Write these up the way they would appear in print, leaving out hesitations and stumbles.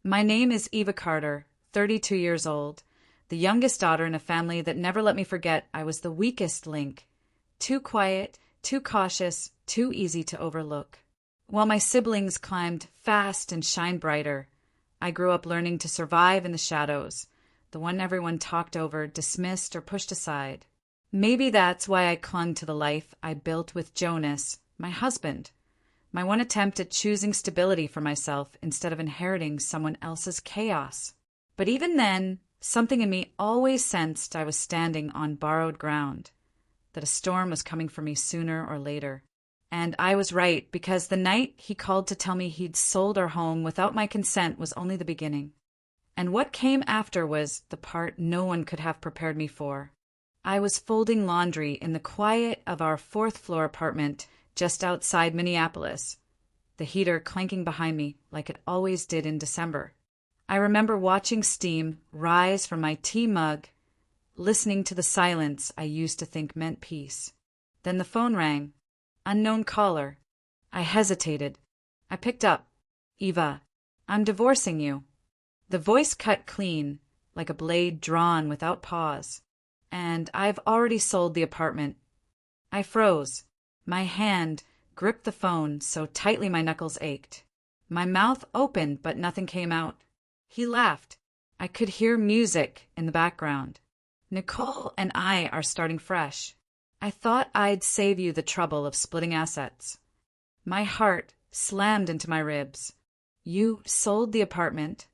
My name is Eva Carter, 32 years old, the youngest daughter in a family that never let me forget I was the weakest link. Too quiet, too cautious, too easy to overlook. While my siblings climbed fast and shined brighter, I grew up learning to survive in the shadows, the one everyone talked over, dismissed, or pushed aside. Maybe that's why I clung to the life I built with Jonas, my husband. My one attempt at choosing stability for myself instead of inheriting someone else's chaos. But even then, something in me always sensed I was standing on borrowed ground, that a storm was coming for me sooner or later. And I was right, because the night he called to tell me he'd sold our home without my consent was only the beginning. And what came after was the part no one could have prepared me for. I was folding laundry in the quiet of our fourth-floor apartment just outside Minneapolis, the heater clanking behind me like it always did in December. I remember watching steam rise from my tea mug, listening to the silence I used to think meant peace. Then the phone rang. Unknown caller. I hesitated. I picked up. Eva, I'm divorcing you. The voice cut clean, like a blade drawn without pause. And I've already sold the apartment. I froze. My hand gripped the phone so tightly my knuckles ached. My mouth opened, but nothing came out. He laughed. I could hear music in the background. Nicole and I are starting fresh. I thought I'd save you the trouble of splitting assets. My heart slammed into my ribs. You sold the apartment?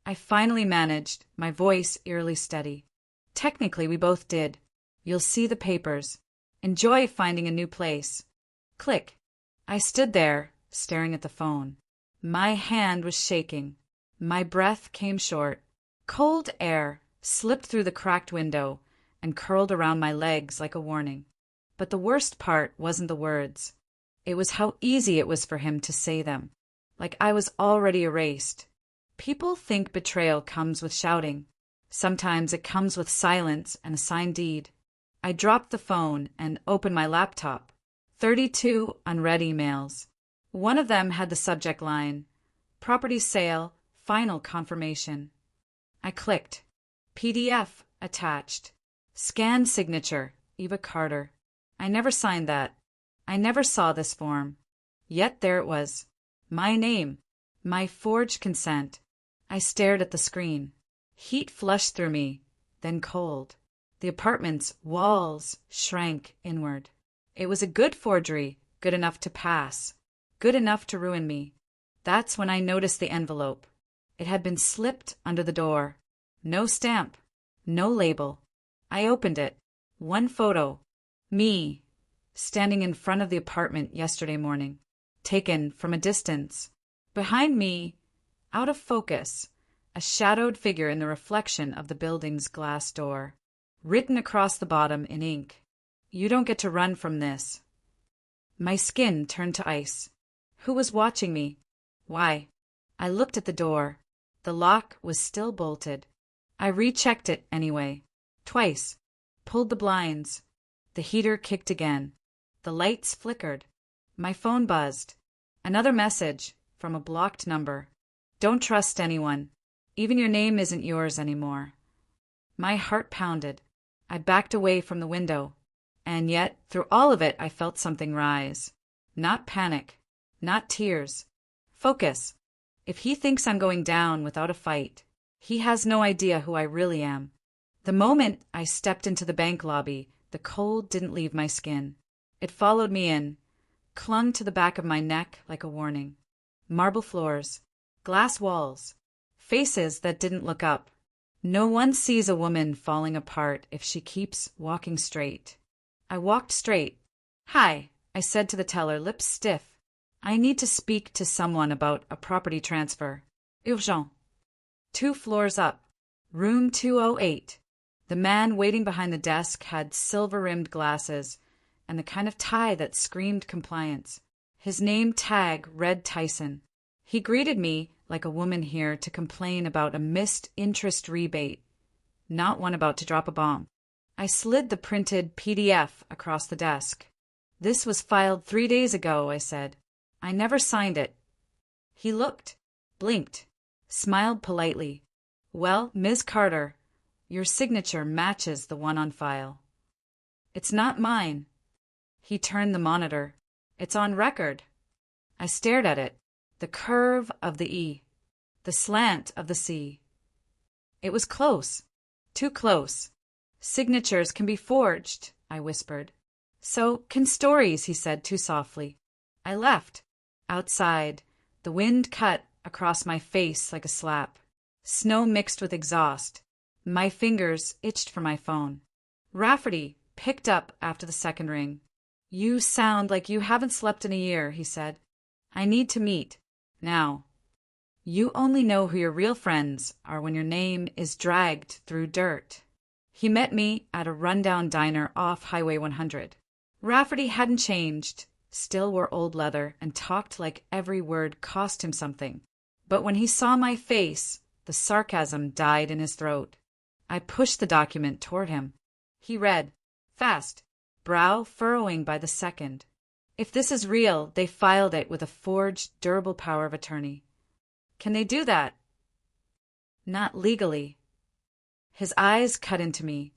I finally managed, my voice eerily steady. Technically, we both did. You'll see the papers. Enjoy finding a new place. Click. I stood there, staring at the phone. My hand was shaking. My breath came short. Cold air slipped through the cracked window and curled around my legs like a warning. But the worst part wasn't the words. It was how easy it was for him to say them, like I was already erased. People think betrayal comes with shouting. Sometimes it comes with silence and a signed deed. I dropped the phone and opened my laptop. 32 unread emails. One of them had the subject line, "Property sale, final confirmation." I clicked. PDF attached. Scanned signature, Eva Carter. I never signed that. I never saw this form. Yet there it was. My name. My forged consent. I stared at the screen. Heat flushed through me, then cold. The apartment's walls shrank inward. It was a good forgery, good enough to pass, good enough to ruin me. That's when I noticed the envelope. It had been slipped under the door. No stamp, no label. I opened it. One photo. Me, standing in front of the apartment yesterday morning, taken from a distance. Behind me, out of focus, a shadowed figure in the reflection of the building's glass door. Written across the bottom in ink, "You don't get to run from this." My skin turned to ice. Who was watching me? Why? I looked at the door. The lock was still bolted. I rechecked it anyway. Twice. Pulled the blinds. The heater kicked again. The lights flickered. My phone buzzed. Another message from a blocked number. "Don't trust anyone. Even your name isn't yours anymore." My heart pounded. I backed away from the window. And yet, through all of it, I felt something rise. Not panic. Not tears. Focus. If he thinks I'm going down without a fight, he has no idea who I really am. The moment I stepped into the bank lobby, the cold didn't leave my skin. It followed me in, clung to the back of my neck like a warning. Marble floors, glass walls, faces that didn't look up. No one sees a woman falling apart if she keeps walking straight. I walked straight. "Hi," I said to the teller, lips stiff. "I need to speak to someone about a property transfer. Urgent." 2 floors up. Room 208. The man waiting behind the desk had silver-rimmed glasses and the kind of tie that screamed compliance. His name tag read Tyson. He greeted me like a woman here to complain about a missed interest rebate, not one about to drop a bomb. I slid the printed PDF across the desk. "This was filed 3 days ago," I said. "I never signed it." He looked, blinked, smiled politely. Well, Ms. Carter, your signature matches the one on file. It's not mine. He turned the monitor. It's on record. I stared at it. The curve of the E. The slant of the C. It was close. Too close. Signatures can be forged, I whispered. So can stories, he said too softly. I left. Outside, the wind cut across my face like a slap. Snow mixed with exhaust. My fingers itched for my phone. Rafferty picked up after the second ring. You sound like you haven't slept in a year, he said. I need to meet. Now. You only know who your real friends are when your name is dragged through dirt. He met me at a rundown diner off Highway 100. Rafferty hadn't changed, still wore old leather, and talked like every word cost him something. But when he saw my face, the sarcasm died in his throat. I pushed the document toward him. He read, fast, brow furrowing by the second. If this is real, they filed it with a forged, durable power of attorney. Can they do that? Not legally. His eyes cut into me.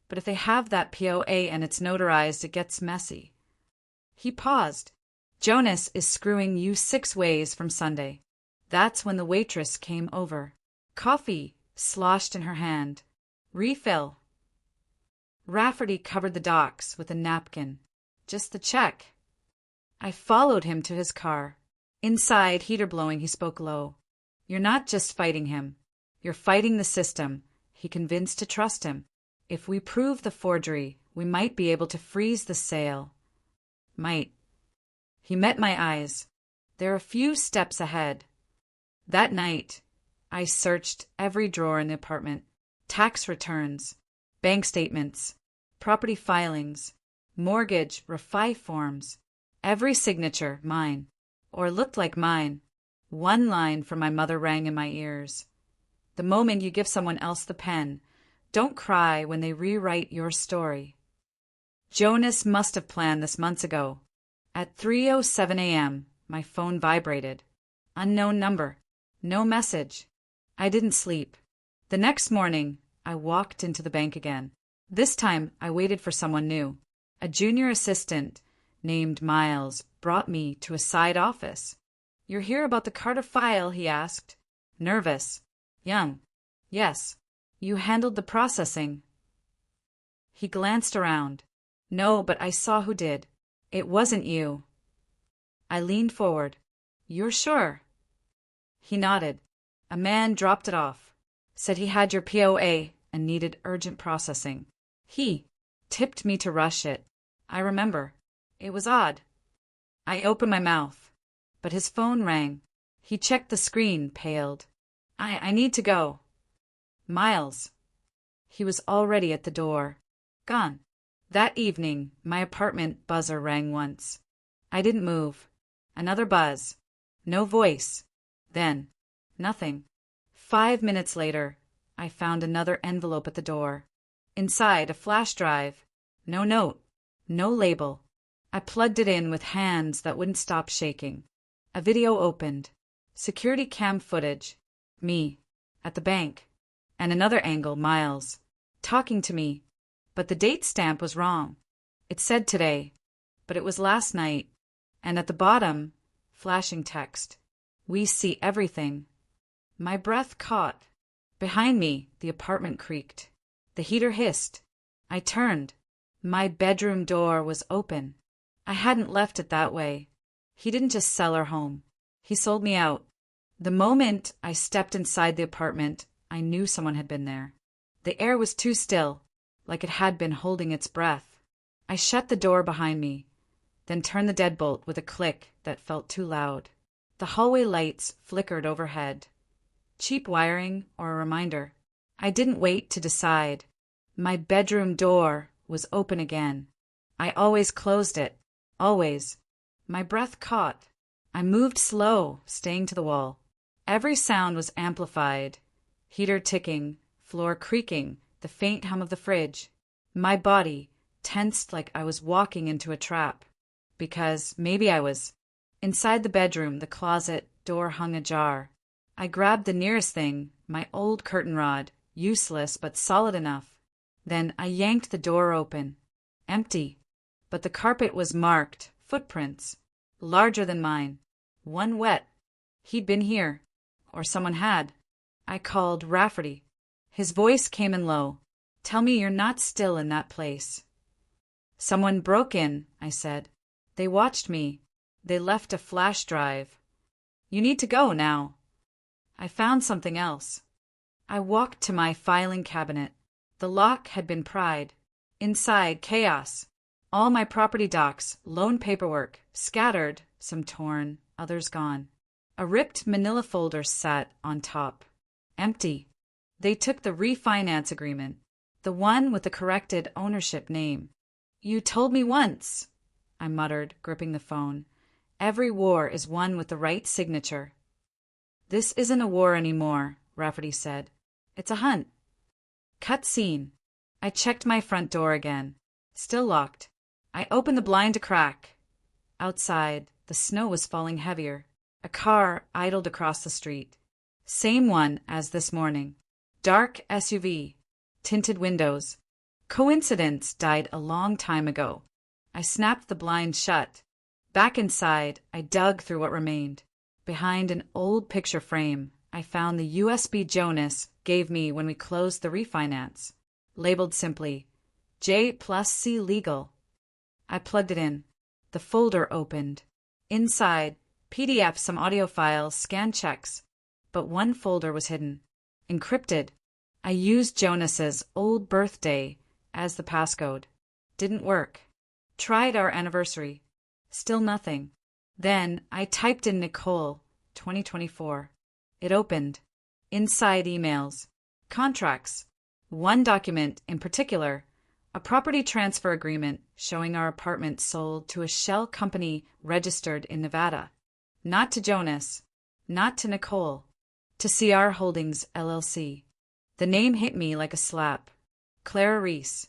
But if they have that POA and it's notarized, it gets messy. He paused. Jonas is screwing you 6 ways from Sunday. That's when the waitress came over. Coffee sloshed in her hand. Refill. Rafferty covered the docs with a napkin. Just the check. I followed him to his car. Inside, heater blowing, he spoke low. You're not just fighting him. You're fighting the system. He convinced to trust him. If we prove the forgery, we might be able to freeze the sale. Might. He met my eyes. They're a few steps ahead. That night, I searched every drawer in the apartment. Tax returns, bank statements, property filings, mortgage refi forms. Every signature mine, or looked like mine. One line from my mother rang in my ears. The moment you give someone else the pen, don't cry when they rewrite your story. Jonas must have planned this months ago. At 3:07 a.m., my phone vibrated. Unknown number. No message. I didn't sleep. The next morning, I walked into the bank again. This time, I waited for someone new. A junior assistant named Miles brought me to a side office. You're here about the Carter file, he asked. Nervous. Young. Yes. You handled the processing. He glanced around. No, but I saw who did. It wasn't you. I leaned forward. You're sure? He nodded. A man dropped it off. Said he had your POA and needed urgent processing. He tipped me to rush it. I remember. It was odd. I opened my mouth. But his phone rang. He checked the screen, paled. I need to go. Miles. He was already at the door. Gone. That evening, my apartment buzzer rang once. I didn't move. Another buzz. No voice. Then, nothing. 5 minutes later, I found another envelope at the door. Inside, a flash drive. No note. No label. I plugged it in with hands that wouldn't stop shaking. A video opened. Security cam footage. Me. At the bank. And another angle, Miles. Talking to me. But the date stamp was wrong. It said today. But it was last night. And at the bottom, flashing text. We see everything. My breath caught. Behind me, the apartment creaked. The heater hissed. I turned. My bedroom door was open. I hadn't left it that way. He didn't just sell her home. He sold me out. The moment I stepped inside the apartment, I knew someone had been there. The air was too still, like it had been holding its breath. I shut the door behind me, then turned the deadbolt with a click that felt too loud. The hallway lights flickered overhead. Cheap wiring or a reminder? I didn't wait to decide. My bedroom door was open again. I always closed it. Always. My breath caught. I moved slow, staying to the wall. Every sound was amplified. Heater ticking, floor creaking, the faint hum of the fridge. My body tensed like I was walking into a trap. Because maybe I was. Inside the bedroom, the closet door hung ajar. I grabbed the nearest thing, my old curtain rod, useless but solid enough. Then I yanked the door open. Empty. But the carpet was marked, footprints. Larger than mine. One wet. He'd been here. Or someone had. I called Rafferty. His voice came in low. Tell me you're not still in that place. Someone broke in, I said. They watched me. They left a flash drive. You need to go now. I found something else. I walked to my filing cabinet. The lock had been pried. Inside, chaos. All my property docs, loan paperwork, scattered, some torn, others gone. A ripped manila folder sat on top. Empty. They took the refinance agreement, the one with the corrected ownership name. You told me once, I muttered, gripping the phone. Every war is won with the right signature. This isn't a war anymore, Rafferty said. It's a hunt. Cut scene. I checked my front door again. Still locked. I opened the blind a crack. Outside, the snow was falling heavier. A car idled across the street. Same one as this morning. Dark SUV. Tinted windows. Coincidence died a long time ago. I snapped the blind shut. Back inside, I dug through what remained. Behind an old picture frame, I found the USB Jonas gave me when we closed the refinance. Labeled simply, J+C Legal. I plugged it in. The folder opened. Inside, PDF, some audio files, scanned checks. But one folder was hidden. Encrypted. I used Jonas's old birthday as the passcode. Didn't work. Tried our anniversary. Still nothing. Then I typed in Nicole, 2024. It opened. Inside emails. Contracts. One document in particular, a property transfer agreement showing our apartment sold to a shell company registered in Nevada. Not to Jonas. Not to Nicole. To CR Holdings, LLC. The name hit me like a slap. Clara Reese.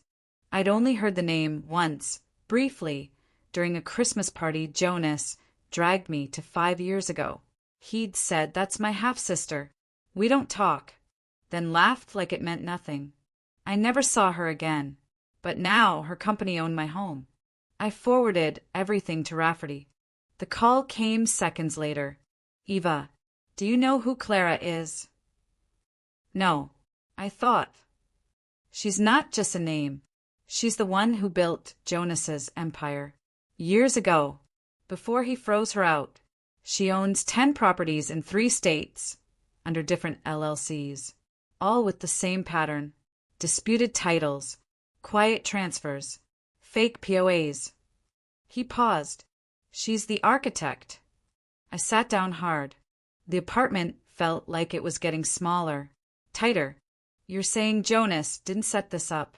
I'd only heard the name once, briefly, during a Christmas party Jonas dragged me to 5 years ago. He'd said, "That's my half-sister. We don't talk," then laughed like it meant nothing. I never saw her again, but now her company owned my home. I forwarded everything to Rafferty. The call came seconds later. "Eva, do you know who Clara is?" "No," I thought. "She's not just a name. She's the one who built Jonas's empire. Years ago, before he froze her out. She owns 10 properties in 3 states, under different LLCs, all with the same pattern. Disputed titles, quiet transfers, fake POAs." He paused. "She's the architect." I sat down hard. The apartment felt like it was getting smaller, tighter. "You're saying Jonas didn't set this up?"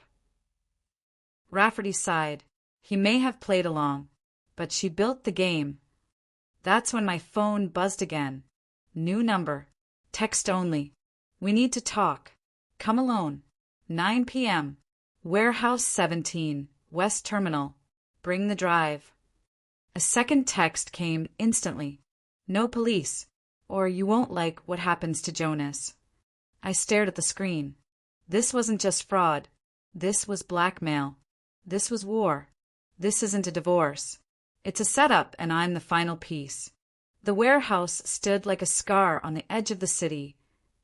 Rafferty sighed. "He may have played along, but she built the game." That's when my phone buzzed again. New number. Text only. "We need to talk. Come alone. 9 p.m. Warehouse 17, West Terminal. Bring the drive." A second text came instantly. "No police, or you won't like what happens to Jonas." I stared at the screen. This wasn't just fraud. This was blackmail. This was war. This isn't a divorce. It's a setup, and I'm the final piece. The warehouse stood like a scar on the edge of the city,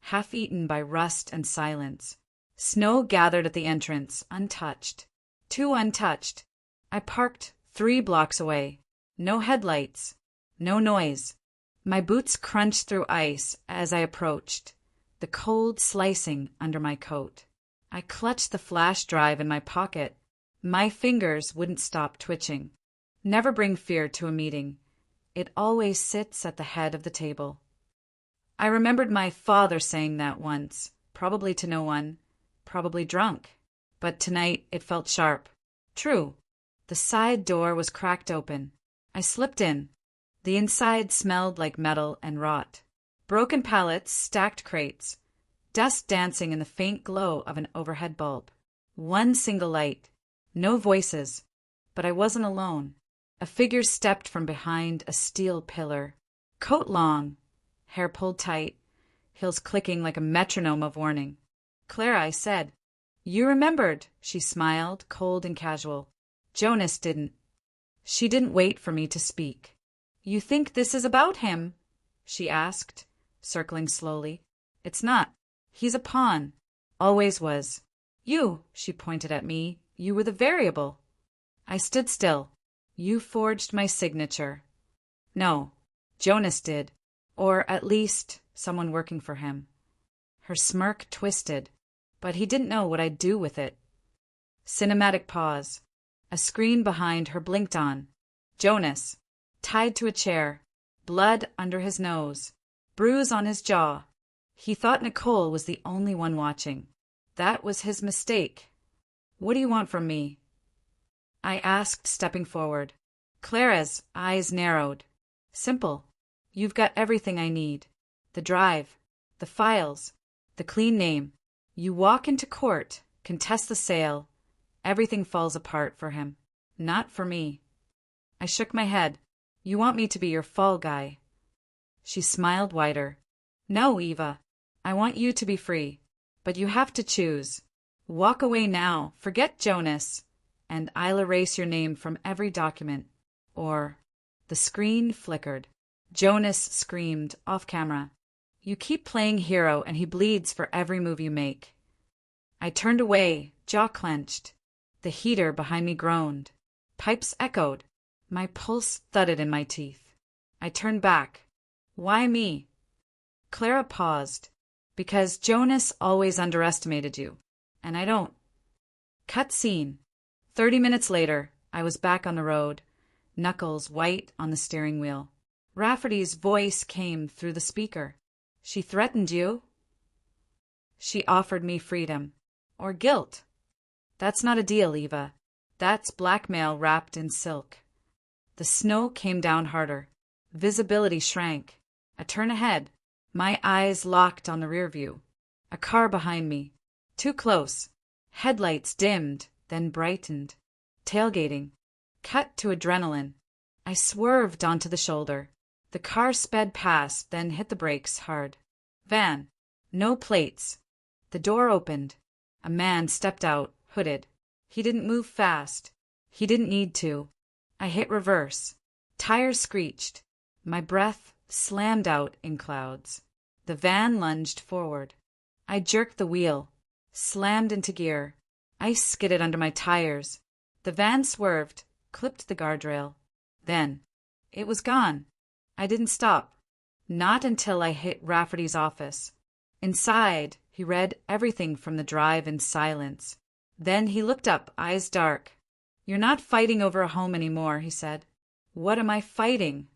half-eaten by rust and silence. Snow gathered at the entrance, untouched. Too untouched. I parked 3 blocks away. No headlights. No noise. My boots crunched through ice as I approached, the cold slicing under my coat. I clutched the flash drive in my pocket. My fingers wouldn't stop twitching. Never bring fear to a meeting. It always sits at the head of the table. I remembered my father saying that once, probably to no one, probably drunk. But tonight it felt sharp. True. The side door was cracked open. I slipped in. The inside smelled like metal and rot. Broken pallets, stacked crates. Dust dancing in the faint glow of an overhead bulb. One single light. No voices. But I wasn't alone. A figure stepped from behind a steel pillar. Coat long. Hair pulled tight. hills clicking like a metronome of warning. "Clara," I said. "You remembered," she smiled, cold and casual. "Jonas didn't." She didn't wait for me to speak. "You think this is about him?" she asked, circling slowly. "It's not. He's a pawn. Always was. You," she pointed at me, "you were the variable." I stood still. "You forged my signature." "No, Jonas did. Or, at least, someone working for him." Her smirk twisted. "But he didn't know what I'd do with it." Cinematic pause. A screen behind her blinked on. Jonas, tied to a chair, blood under his nose, bruise on his jaw. He thought Nicole was the only one watching. That was his mistake. "What do you want from me?" I asked, stepping forward. Clara's eyes narrowed. "Simple. You've got everything I need. The drive, the files, the clean name. You walk into court, contest the sale. Everything falls apart for him. Not for me." I shook my head. "You want me to be your fall guy." She smiled wider. "No, Eva. I want you to be free. But you have to choose. Walk away now, forget Jonas, and I'll erase your name from every document. Or—" The screen flickered. Jonas screamed, off camera. "You keep playing hero and he bleeds for every move you make." I turned away, jaw clenched. The heater behind me groaned. Pipes echoed. My pulse thudded in my teeth. I turned back. "Why me?" Clara paused. "Because Jonas always underestimated you, and I don't." Cut scene. 30 minutes later, I was back on the road, knuckles white on the steering wheel. Rafferty's voice came through the speaker. "She threatened you?" "She offered me freedom. Or guilt." "That's not a deal, Eva. That's blackmail wrapped in silk." The snow came down harder. Visibility shrank. A turn ahead. My eyes locked on the rear view. A car behind me. Too close. Headlights dimmed, then brightened. Tailgating. Cut to adrenaline. I swerved onto the shoulder. The car sped past, then hit the brakes hard. Van. No plates. The door opened. A man stepped out, hooded. He didn't move fast. He didn't need to. I hit reverse. Tires screeched. My breath slammed out in clouds. The van lunged forward. I jerked the wheel. Slammed into gear. Ice skidded under my tires. The van swerved, clipped the guardrail. Then, it was gone. I didn't stop. Not until I hit Rafferty's office. Inside, he read everything from the drive in silence. Then he looked up, eyes dark. "You're not fighting over a home anymore," he said. "What am I fighting?"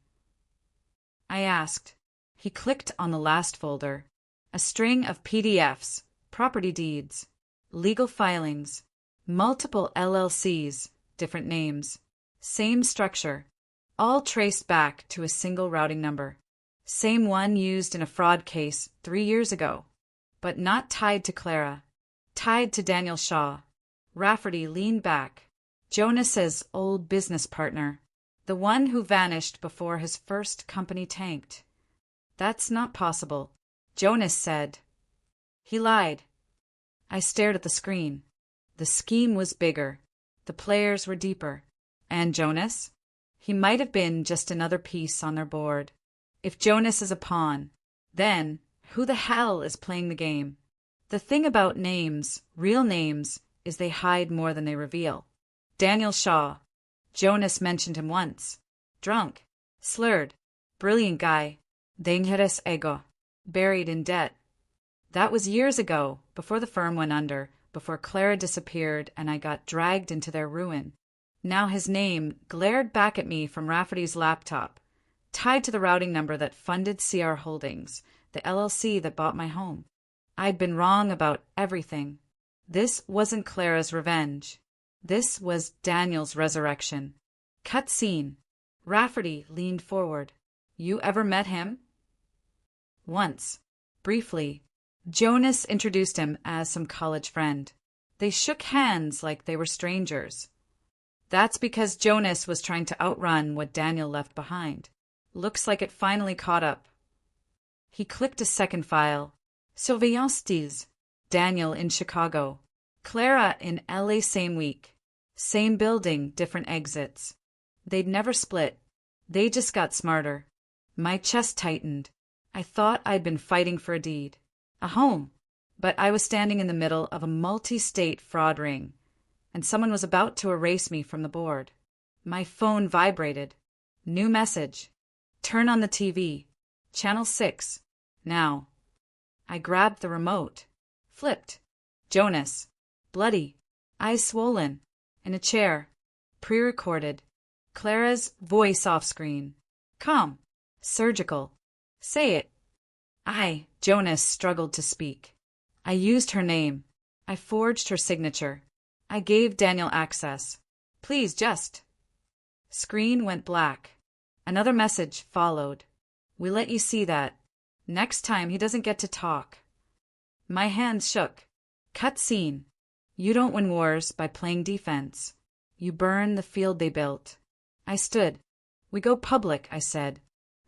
I asked. He clicked on the last folder. A string of PDFs, property deeds, legal filings, multiple LLCs, different names, same structure, all traced back to a single routing number. Same one used in a fraud case 3 years ago, but not tied to Clara, tied to Daniel Shaw. Rafferty leaned back. Jonas's old business partner, the one who vanished before his first company tanked. "That's not possible," Jonas said. "He lied." I stared at the screen. The scheme was bigger. The players were deeper. And Jonas? He might have been just another piece on their board. If Jonas is a pawn, then who the hell is playing the game? The thing about names, real names, is they hide more than they reveal. Daniel Shaw. Jonas mentioned him once. Drunk. Slurred. Brilliant guy. Dangerous ego. Buried in debt. That was years ago, before the firm went under, before Clara disappeared and I got dragged into their ruin. Now his name glared back at me from Rafferty's laptop, tied to the routing number that funded CR Holdings, the LLC that bought my home. I'd been wrong about everything. This wasn't Clara's revenge. This was Daniel's resurrection. Cut scene. Rafferty leaned forward. "You ever met him?" "Once. Briefly. Jonas introduced him as some college friend. They shook hands like they were strangers." "That's because Jonas was trying to outrun what Daniel left behind. Looks like it finally caught up." He clicked a second file. Surveillance Diz. Daniel in Chicago. Clara in LA same week. Same building, different exits. They'd never split. They just got smarter. My chest tightened. I thought I'd been fighting for a deed. A home. But I was standing in the middle of a multi-state fraud ring, and someone was about to erase me from the board. My phone vibrated. New message. Turn on the TV. Channel 6. Now. I grabbed the remote. Flipped. Jonas. Bloody. Eyes swollen. In a chair. Pre-recorded. Clara's voice off screen. Calm. Surgical. Say it. Jonas struggled to speak. I used her name. I forged her signature. I gave Daniel access. Please just. Screen went black. Another message followed. We let you see that. Next time he doesn't get to talk. My hands shook. Cut scene. You don't win wars by playing defense. You burn the field they built. I stood. We go public, I said.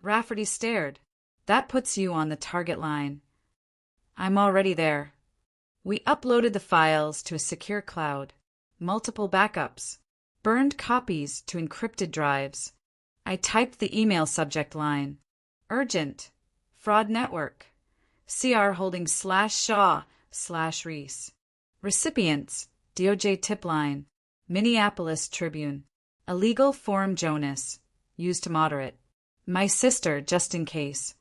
Rafferty stared. That puts you on the target line. I'm already there. We uploaded the files to a secure cloud. Multiple backups. Burned copies to encrypted drives. I typed the email subject line. Urgent. Fraud network. CR holding /Shaw/Reese. Recipients. DOJ tip line. Minneapolis Tribune. Illegal form Jonas. Used to moderate. My sister, just in case.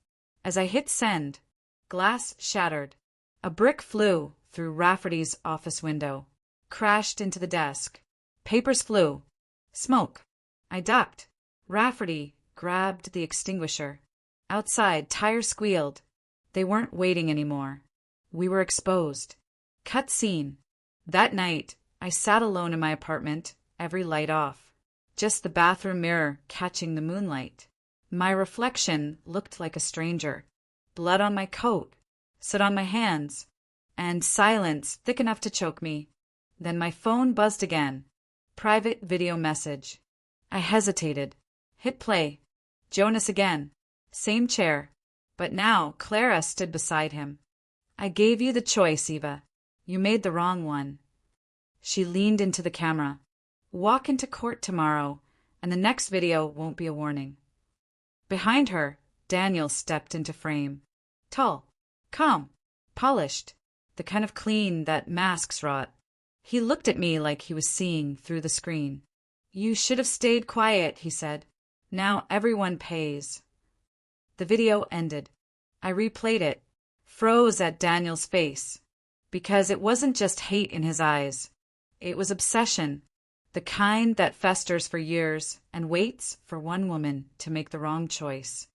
As I hit send, glass shattered. A brick flew through Rafferty's office window. Crashed into the desk. Papers flew. Smoke. I ducked. Rafferty grabbed the extinguisher. Outside, tires squealed. They weren't waiting anymore. We were exposed. Cut scene. That night, I sat alone in my apartment, every light off. Just the bathroom mirror catching the moonlight. My reflection looked like a stranger. Blood on my coat, soot on my hands, and silence thick enough to choke me. Then my phone buzzed again. Private video message. I hesitated. Hit play. Jonas again. Same chair. But now Clara stood beside him. I gave you the choice, Eva. You made the wrong one. She leaned into the camera. Walk into court tomorrow, and the next video won't be a warning. Behind her, Daniel stepped into frame. Tall, calm, polished, the kind of clean that masks rot. He looked at me like he was seeing through the screen. You should have stayed quiet, he said. Now everyone pays. The video ended. I replayed it, froze at Daniel's face, because it wasn't just hate in his eyes. It was obsession, the kind that festers for years and waits for one woman to make the wrong choice.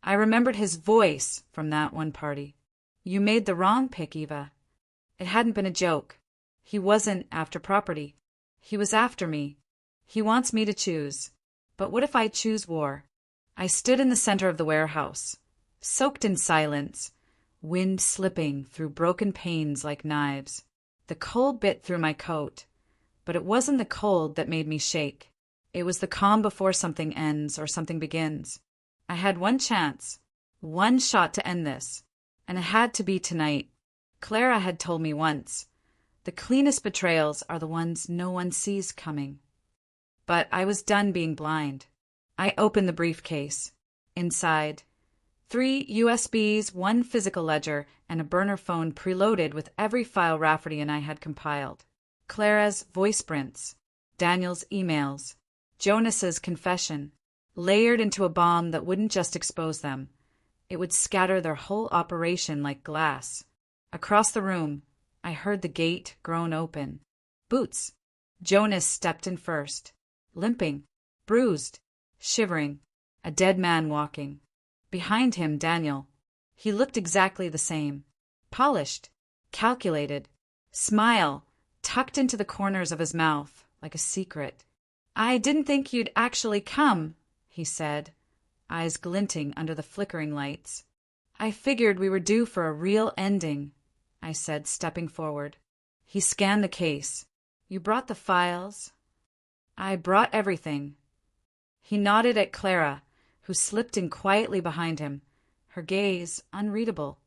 I remembered his voice from that one party. You made the wrong pick, Eva. It hadn't been a joke. He wasn't after property. He was after me. He wants me to choose. But what if I choose war? I stood in the center of the warehouse, soaked in silence, wind slipping through broken panes like knives. The cold bit through my coat, but it wasn't the cold that made me shake. It was the calm before something ends or something begins. I had one chance, one shot to end this, and it had to be tonight. Clara had told me once, the cleanest betrayals are the ones no one sees coming. But I was done being blind. I opened the briefcase. Inside, 3 USBs, 1 physical ledger, and a burner phone preloaded with every file Rafferty and I had compiled. Clara's voice prints, Daniel's emails, Jonas's confession, layered into a bomb that wouldn't just expose them. It would scatter their whole operation like glass. Across the room, I heard the gate groan open. Boots. Jonas stepped in first, limping, bruised, shivering, a dead man walking. Behind him, Daniel. He looked exactly the same. Polished, calculated, smile tucked into the corners of his mouth like a secret. I didn't think you'd actually come, he said, eyes glinting under the flickering lights. I figured we were due for a real ending, I said, stepping forward. He scanned the case. You brought the files? I brought everything. He nodded at Clara, who slipped in quietly behind him, her gaze unreadable.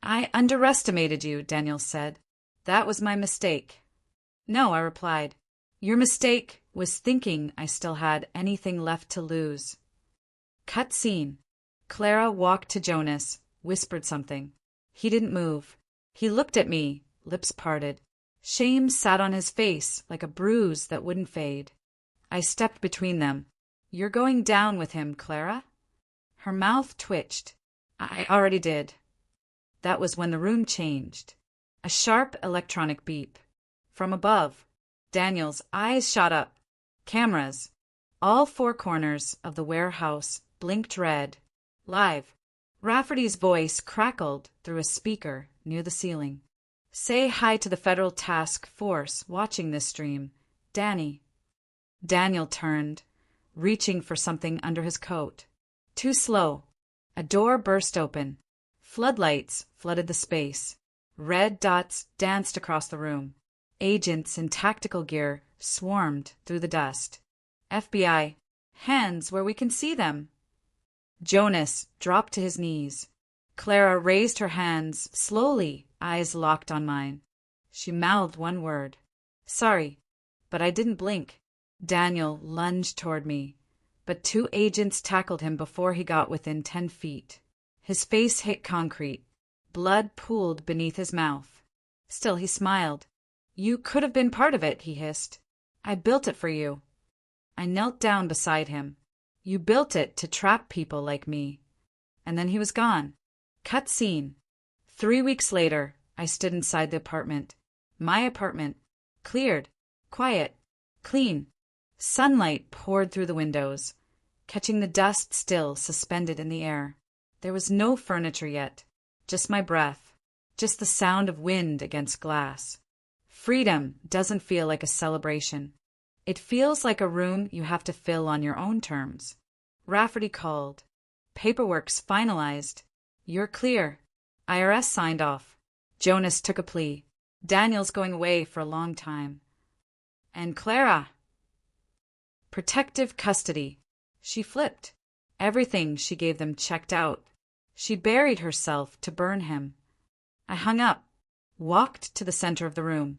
I underestimated you, Daniel said. That was my mistake. No, I replied. Your mistake was thinking I still had anything left to lose. Cut scene. Clara walked to Jonas, whispered something. He didn't move. He looked at me, lips parted. Shame sat on his face like a bruise that wouldn't fade. I stepped between them. You're going down with him, Clara? Her mouth twitched. I already did. That was when the room changed. A sharp electronic beep. From above, Daniel's eyes shot up. Cameras. All four corners of the warehouse blinked red. Live. Rafferty's voice crackled through a speaker near the ceiling. Say hi to the Federal Task Force watching this stream. Danny. Daniel turned, reaching for something under his coat. Too slow. A door burst open. Floodlights flooded the space. Red dots danced across the room. Agents in tactical gear swarmed through the dust. FBI. Hands where we can see them. Jonas dropped to his knees. Clara raised her hands slowly, eyes locked on mine. She mouthed one word. Sorry, but I didn't blink. Daniel lunged toward me, but two agents tackled him before he got within 10 feet. His face hit concrete. Blood pooled beneath his mouth. Still he smiled. You could have been part of it, he hissed. I built it for you. I knelt down beside him. You built it to trap people like me. And then he was gone. Cut scene. 3 weeks later, I stood inside the apartment. My apartment. Cleared. Quiet. Clean. Sunlight poured through the windows, catching the dust still suspended in the air. There was no furniture yet. Just my breath. Just the sound of wind against glass. Freedom doesn't feel like a celebration. It feels like a room you have to fill on your own terms. Rafferty called. Paperwork's finalized. You're clear. IRS signed off. Jonas took a plea. Daniel's going away for a long time. And Clara. Protective custody. She flipped. Everything she gave them checked out. She buried herself to burn him. I hung up, walked to the center of the room,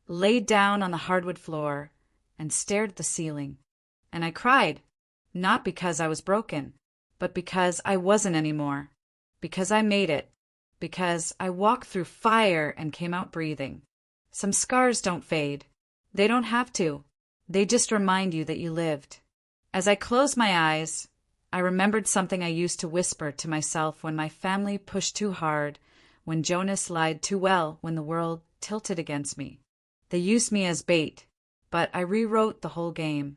laid down on the hardwood floor, and stared at the ceiling. And I cried, not because I was broken, but because I wasn't anymore, because I made it, because I walked through fire and came out breathing. Some scars don't fade. They don't have to. They just remind you that you lived. As I closed my eyes, I remembered something I used to whisper to myself when my family pushed too hard, when Jonas lied too well, when the world tilted against me. They used me as bait, but I rewrote the whole game.